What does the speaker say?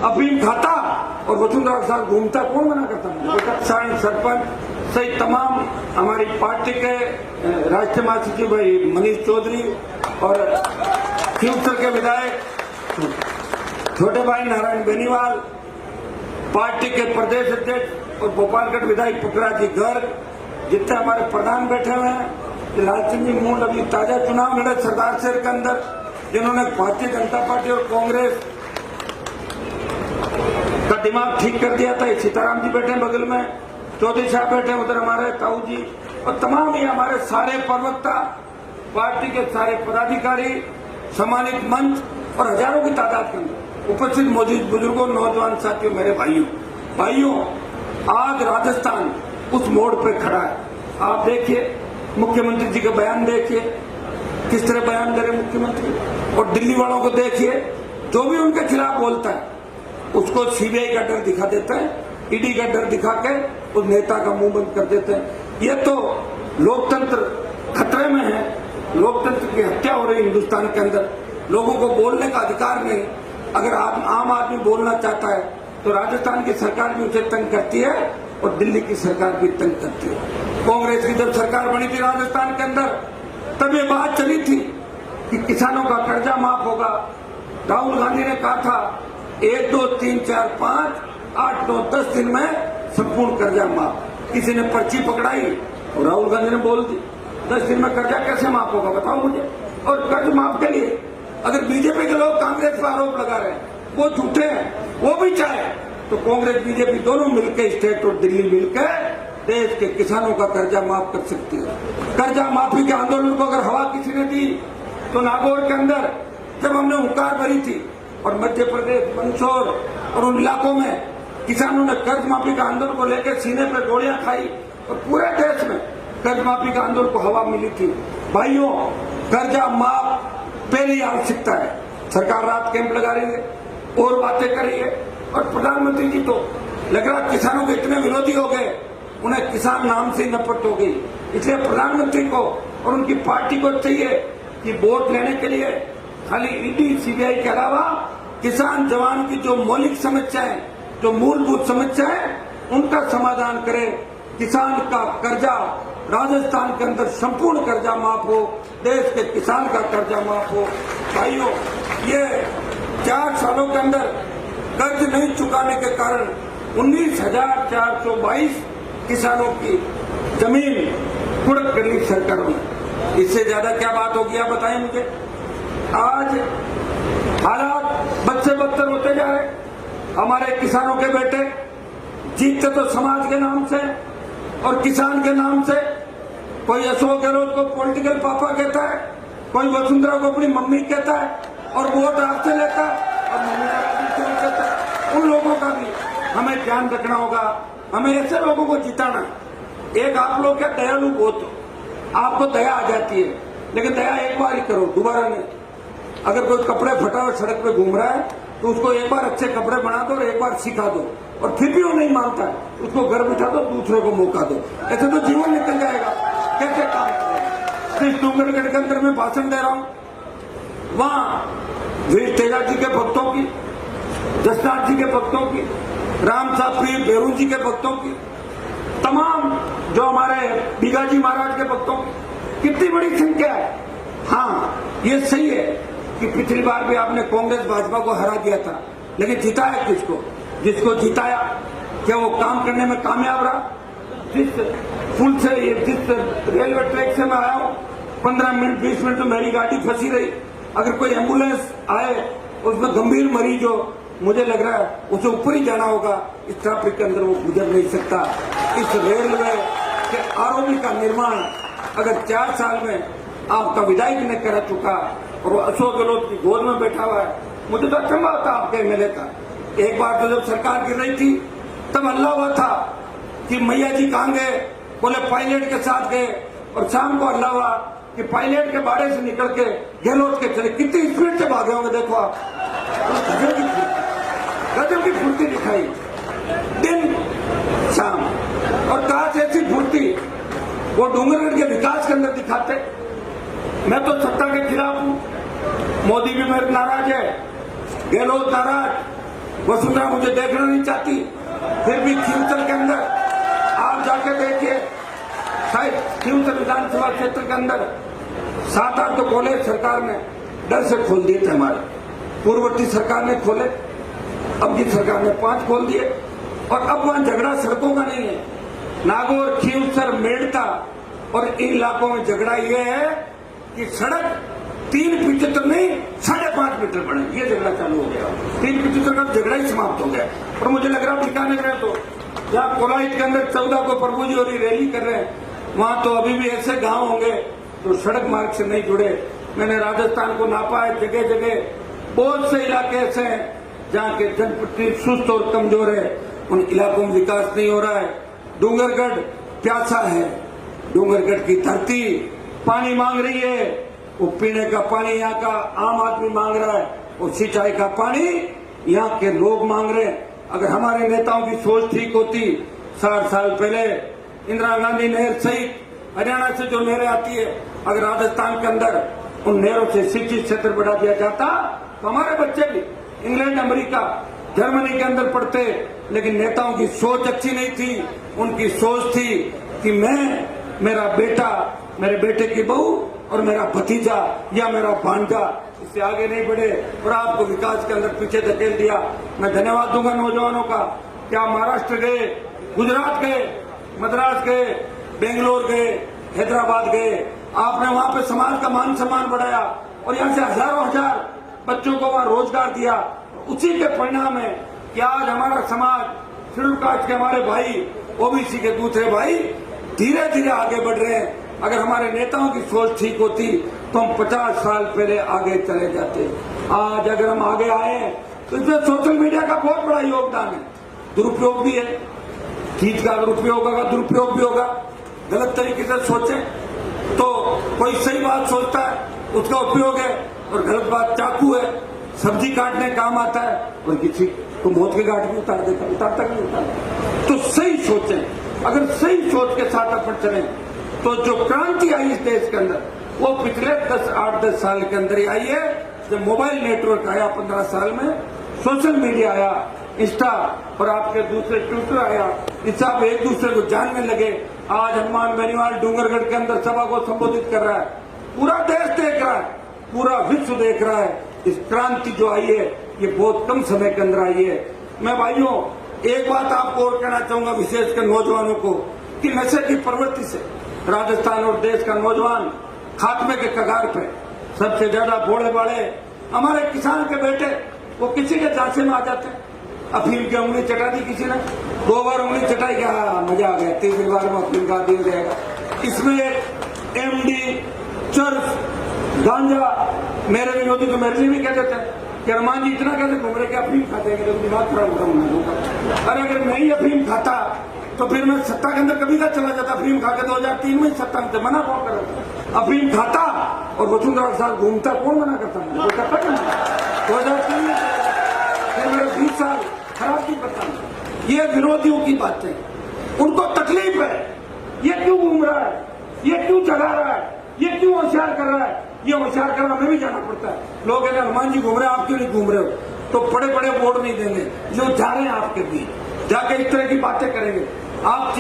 अफीम खाता और वसुंधरा के साथ घूमता, कौन मना करता? सरपंच सही तमाम हमारी पार्टी के राष्ट्रीय महासचिव भाई मनीष चौधरी और शिवसर के विधायक छोटे भाई नारायण बेनीवाल, पार्टी के प्रदेश अध्यक्ष और गोपालगढ़ विधायक पुखराज जी गर्ग, जितने हमारे प्रधान बैठे हुए हैं, लाल सिंह जी मूंड अभी ताजा चुनाव लड़े सरदार शहर के अंदर, जिन्होंने भारतीय जनता पार्टी और कांग्रेस का दिमाग ठीक कर दिया था। सीताराम जी बैठे बगल में, चौधरी साहब बैठे उधर हमारे ताऊ जी, और तमाम ही हमारे सारे प्रवक्ता, पार्टी के सारे पदाधिकारी, सम्मानित मंच और हजारों की तादाद के अंदर उपस्थित मौजूद बुजुर्गों, नौजवान साथियों, मेरे भाइयों, आज राजस्थान उस मोड़ पे खड़ा है। आप देखिए मुख्यमंत्री जी का बयान, देखिए किस तरह बयान दे रहे मुख्यमंत्री, और दिल्ली वालों को देखिए, जो भी उनके खिलाफ बोलता है उसको सीबीआई का डर दिखा देता है, ईडी का डर दिखा के उस नेता का मुंह बंद कर देते हैं। ये तो लोकतंत्र खतरे में है, लोकतंत्र की हत्या हो रही है हिंदुस्तान के अंदर, लोगों को बोलने का अधिकार नहीं। अगर आम आदमी बोलना चाहता है तो राजस्थान की सरकार भी उसे तंग करती है और दिल्ली की सरकार भी तंग करती है। कांग्रेस की जब सरकार बनी थी राजस्थान के अंदर, तब ये बात चली थी कि किसानों का कर्जा माफ होगा। राहुल गांधी ने कहा था 1, 2, 3, 4, 5, 8, 9, 10 दिन में संपूर्ण कर्जा माफ। किसी ने पर्ची पकड़ाई और राहुल गांधी ने बोल दी 10 दिन में कर्जा कैसे माफ होगा, बताओ मुझे। और कर्ज माफ के लिए अगर बीजेपी के लोग कांग्रेस पर आरोप लगा रहे हैं, वो झूठे हैं, वो भी चाहे तो कांग्रेस बीजेपी दोनों मिलकर, स्टेट और दिल्ली मिलकर देश के किसानों का कर्जा माफ कर सकती है। कर्जा माफी के आंदोलन को अगर हवा किसी ने दी तो नागौर के अंदर जब हमने हुंकार भरी थी और मध्य प्रदेश, मंदसौर और उन इलाकों में किसानों ने कर्ज माफी का आंदोलन को लेकर सीने पर गोलियां खाई और पूरे देश में कर्ज माफी का आंदोलन को हवा मिली थी। भाइयों, कर्जा माफ पहली आवश्यकता है। सरकार रात कैंप लगा रही है और बातें कर रही है, और प्रधानमंत्री जी तो लग रहा किसानों के इतने विरोधी हो गए, उन्हें किसान नाम से नफरत हो गई। इसलिए प्रधानमंत्री को और उनकी पार्टी को चाहिए कि वोट लेने के लिए खाली ईडी, सीबीआई के अलावा किसान जवान की जो मौलिक समस्याएं, जो मूलभूत समस्याएं, उनका समाधान करे। किसान का कर्जा राजस्थान के अंदर संपूर्ण कर्जा माफ हो, देश के किसान का कर्जा माफ हो। भाइयों, ये 4 सालों के अंदर कर्ज नहीं चुकाने के कारण 19,422 किसानों की जमीन कुड़क कर ली सरकारों ने। इससे ज्यादा क्या बात होगी, आप बताएं मुझे। आज हालात बद से बदतर होते जा रहे। हमारे किसानों के बेटे जीतते तो समाज के नाम से और किसान के नाम से। कोई अशोक गहलोत को पॉलिटिकल पापा कहता है, कोई वसुंधरा को अपनी मम्मी कहता है और वोट आपसे लेता है और मम्मी का कहता है। उन लोगों का भी हमें ध्यान रखना होगा। हमें ऐसे लोगों को जिताना। एक आप लोग क्या दयालु बहुत हो, आपको दया आ जाती है, लेकिन दया एक बार ही करो, दोबारा नहीं। अगर कोई कपड़े फटा हुआ सड़क पे घूम रहा है तो उसको एक बार अच्छे कपड़े बना दो और एक बार सिखा दो, और फिर भी वो नहीं मानता है, उसको घर बिठा दो, दूसरे को मौका दो। ऐसे तो जीवन निकल जाएगा। कैसे काम करें? इस डूंगरगढ़ के अंदर मैं भाषण दे रहा हूं, वहां वीर तेजा जी के भक्तों की, जसनाथ जी के भक्तों की, राम साहब प्रिय बेरू जी के भक्तों की, तमाम जो हमारे बीगाजी महाराज के भक्तों की कितनी बड़ी संख्या है। हाँ, ये सही है कि पिछली बार भी आपने कांग्रेस भाजपा को हरा दिया था, लेकिन जिताया किसको? जिसको जिताया क्या वो काम करने में कामयाब रहा? जिस पुल से, जिस रेलवे ट्रैक से मैं आया हूँ, 15 मिनट 20 मिनट में मेरी गाड़ी फंसी रही। अगर कोई एम्बुलेंस आए उसमें गंभीर मरीज हो, मुझे लग रहा है उसे ऊपर ही जाना होगा, इस ट्रैफिक के अंदर वो गुजर नहीं सकता। इस रेलवे के आरओबी का निर्माण अगर 4 साल में आपका विधायक ने करा चुका और वो अशोक गहलोत की गोद में बैठा हुआ है, मुझे तो अचंभा होता आपके एमएलए का। एक बार तो जब सरकार गिर रही थी तब हल्ला हुआ था कि मैया जी कहाँ गए, बोले पायलट के साथ गए, और शाम को हल्ला हुआ कि पायलट के बाड़े से निकल के गहलोत के चले। कितनी स्पीड से भागे होंगे देखो आप। गजब की फुर्ती दिखाई दिन शाम, और कहा से ऐसी फुर्ती वो डूंगरगढ़ के विकास के अंदर दिखाते। मैं तो सत्ता के खिलाफ हूं, मोदी भी मेरे नाराज है, गहलोत नाराज, वसुंधरा मुझे देखना नहीं चाहती, फिर भी खींवसर के अंदर आप जाके देखिए, शायद खींवसर विधानसभा क्षेत्र के अंदर 7-8 तो कॉलेज सरकार ने डर से खोल दिए थे। हमारे पूर्ववर्ती सरकार ने खोले, अब की सरकार ने 5 खोल दिए, और अब वहां झगड़ा सड़कों का नहीं है। नागौर, खींवसर, मेड़ता और इन इलाकों में झगड़ा यह है कि सड़क 3.75 नहीं 5.5 मीटर बने, ये झगड़ा चालू हो गया। 3.75 का झगड़ा ही समाप्त हो गया। और मुझे लग रहा बीकानेर में तो जहाँ कोलाइट के अंदर 14 को प्रभु जी और रैली कर रहे हैं, वहां तो अभी भी ऐसे गांव होंगे तो सड़क मार्ग से नहीं जुड़े। मैंने राजस्थान को नापा है, जगह जगह बहुत से इलाके ऐसे हैं जहाँ के जनप्रतिनिधि सुस्त और कमजोर है, उन इलाकों में विकास नहीं हो रहा है। डूंगरगढ़ प्यासा है, डूंगरगढ़ की धरती पानी मांग रही है, वो पीने का पानी यहाँ का आम आदमी मांग रहा है, वो सिंचाई का पानी यहाँ के लोग मांग रहे हैं। अगर हमारे नेताओं की सोच ठीक होती, 60 साल पहले इंदिरा गांधी नहर सहित हरियाणा से जो नहरें आती है, अगर राजस्थान के अंदर उन नहरों से सिंचित क्षेत्र बढ़ा दिया जाता तो हमारे बच्चे भी इंग्लैंड, अमेरिका, जर्मनी के अंदर पढ़ते। लेकिन नेताओं की सोच अच्छी नहीं थी, उनकी सोच थी कि मैं, मेरा बेटा, मेरे बेटे की बहू और मेरा भतीजा या मेरा भांजा इससे आगे नहीं बढ़े और आपको विकास के अंदर पीछे धकेल दिया। मैं धन्यवाद दूंगा नौजवानों का। क्या महाराष्ट्र गए, गुजरात गए, मद्रास गए, बेंगलोर गए, हैदराबाद गए, आपने वहां पे समाज का मान सम्मान बढ़ाया और यहाँ से हजारों हजार बच्चों को वहां रोजगार दिया। उसी के परिणाम है कि आज हमारा समाज, शेड्यूल कास्ट के हमारे भाई, ओबीसी के दूसरे भाई धीरे धीरे आगे बढ़ रहे हैं। अगर हमारे नेताओं की सोच ठीक होती तो हम 50 साल पहले आगे चले जाते। आज अगर हम आगे आए तो इसमें सोशल मीडिया का बहुत बड़ा योगदान है। दुरुपयोग भी है, ठीक का अगर उपयोग होगा दुरुपयोग भी होगा। गलत तरीके से सोचें तो कोई सही बात सोचता है उसका उपयोग है, और गलत बात चाकू है, सब्जी काटने काम आता है, और किसी को मौत के घाट भी उतार देता, उतारता नहीं उतारता। तो सही सोचें, अगर सही सोच के साथ अपन चलें तो जो क्रांति आई इस देश के अंदर वो पिछले 8-10 साल के अंदर ही आई है। जब मोबाइल नेटवर्क आया 15 साल में, सोशल मीडिया आया, इंस्टा और आपके दूसरे ट्विटर आया, इससे आप एक दूसरे को जानने लगे। आज हनुमान बेनीवाल डूंगरगढ़ के अंदर सभा को संबोधित कर रहा है, पूरा देश देख रहा है, पूरा विश्व देख रहा है। इस क्रांति जो आई है ये बहुत कम समय के अंदर आई है। मैं भाइयों एक बात आपको और कहना चाहूंगा, विशेषकर नौजवानों को, कि नशे की प्रवृत्ति से राजस्थान और देश का नौजवान खात्मे के कगार पे। सबसे ज्यादा भोले भाले हमारे किसान के बेटे, वो किसी के झांसे में आ जाते हैं। अफीम की उंगली चटा दी किसी ने, 2 बार उंगली चटाई, क्या मजा आ गया, 3 बार में अफीम का दिया जाएगा। इसमें एमडी, चर्च, गांजा, मेरे विरोधी तो मेरे लिए भी कहते थे कि हनुमान जी इतना कैसे घूम रहे कि अफीम खाते हैं, तो दिमाग खराब होता हूँ। अरे अगर मैं ही अफीम खाता तो फिर मैं सत्ता के अंदर कभी का चला जाता। अफीम खा के 2003 में सत्ता में मना कौन कर, अफीम खाता और वसुंधरा के साथ घूमता, कौन मना करता? 2003 में फिर मेरे 20 साल खराब की पता। ये विरोधियों की बातें, उनको तकलीफ है, ये क्यों घूम रहा है, ये क्यों चला रहा है, ये क्यों होशियार कर रहा है, ये होशियार करना हमें भी जाना पड़ता है। लोग कहते हैं हनुमान जी घूम रहे हैं, आप क्यों नहीं घूम रहे हो? तो बड़े बड़े वोट नहीं देंगे, जो जा रहे हैं आपके बीच जाके इस तरह की बातें करेंगे आप।